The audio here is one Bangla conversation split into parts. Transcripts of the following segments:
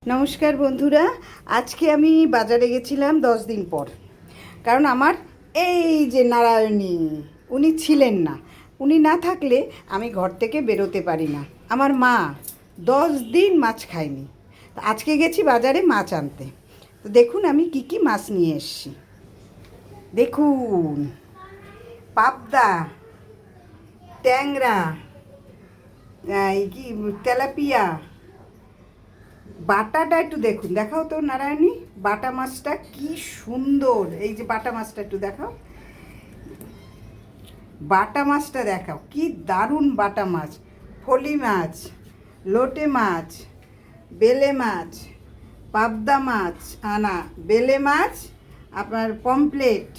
নমস্কার বন্ধুরা, আজকে আমি বাজারে গেছিলাম 10 দিন পর। কারণ আমার এই যে নারায়ণী উনি ছিলেন না, উনি না থাকলে আমি ঘর থেকে বেরোতে পারি না। আমার মা 10 দিন মাছ খায়নি, তো আজকে গেছি বাজারে মাছ আনতে। তো দেখুন আমি কি কি মাছ নিয়ে এসেছি। দেখুন, পাবদা, ট্যাংরা, এই কি তেলাপিয়া, বাটাটা একটু দেখুন, দেখাও তো নারায়ণী, বাটা মাছটা কি সুন্দর। এই যে বাটা মাছটা একটু দেখাও, বাটা মাছটা দেখাও, কি দারুণ বাটা মাছ। ফলি মাছ, লোটে মাছ, বেলে মাছ, পাবদা মাছ, না বেলে মাছ, আপনার পমপ্লেট,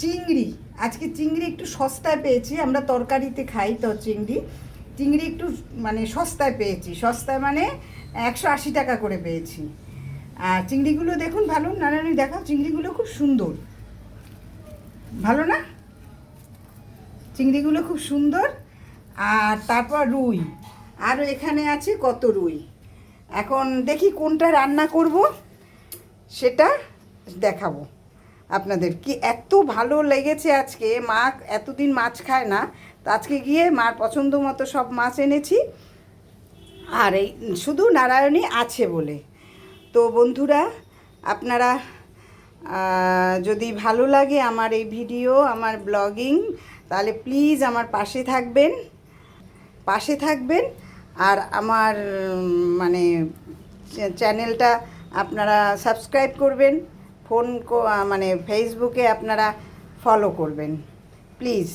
চিংড়ি। আজকে চিংড়ি একটু সস্তায় পেয়েছি, আমরা তরকারিতে খাই তো চিংড়ি। চিংড়ি একটু মানে সস্তায় পেয়েছি, সস্তায় মানে 180 টাকা করে পেয়েছি। আর চিংড়িগুলো দেখুন ভালো, নানানি দেখাও, চিংড়িগুলো খুব সুন্দর, ভালো না? চিংড়িগুলো খুব সুন্দর। আর তারপর রুই, আরও এখানে আছে কত রুই। এখন দেখি কোনটা রান্না করব সেটা দেখাবো আপনাদের। কি এত ভালো লেগেছে আজকে, মা এতদিন মাছ খায় না, তো আজকে গিয়ে মার পছন্দ মতো সব মাছ এনেছি। আর এই শুধু নারায়ণী আছে বলে। তো বন্ধুরা, আপনারা যদি ভালো লাগে আমার এই ভিডিও, আমার ব্লগিং, তাহলে প্লিজ আমার পাশে থাকবেন। আর আমার মানে চ্যানেলটা আপনারা সাবস্ক্রাইব করবেন, মানে ফেসবুকে আপনারা ফলো করবেন প্লিজ,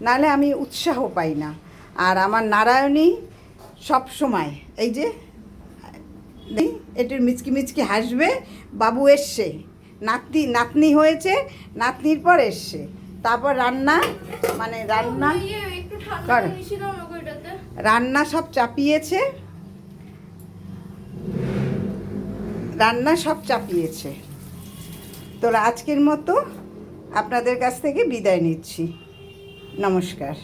নাহলে আমি উৎসাহ পাই না। আর আমার নারায়ণী সব সময় এই যে একটু মিচকি মিচকি হাসবে, বাবু এসছে, নাতনি হয়েছে, নাতনির পর এসছে, তারপর রান্না মানে রান্না সব চাপিয়েছে, তো আজকের মতো আপনাদের কাছ থেকে বিদায় নিচ্ছি। নমস্কার।